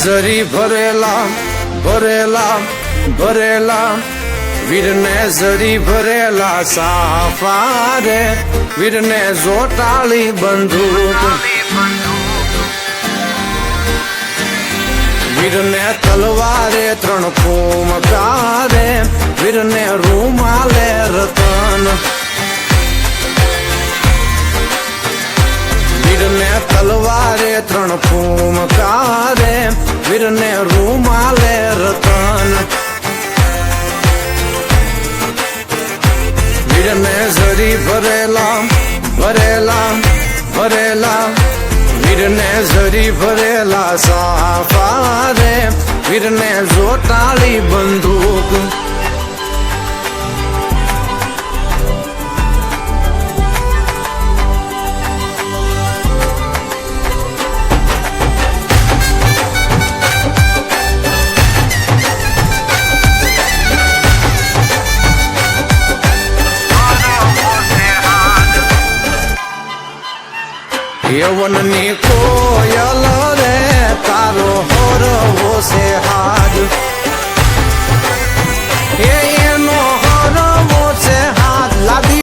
જરી ભરેલા ભરેલા ભરેલા વીરને જરી ભરેલા સાફા રે વીરને જોટાળી બંદૂક વીરને તલવારે ત્રણ ફૂમકારે વીરને રૂમાલે રતન વીરને તલવારે ત્રણ ફૂમકારે વીરને રૂમાલે રતન વીરને જરી ભરેલા ભરેલા ભરેલા વીરને જરી ભરેલા સાફા રે વીરને જોટાળી બંદૂક યવનની કોયલ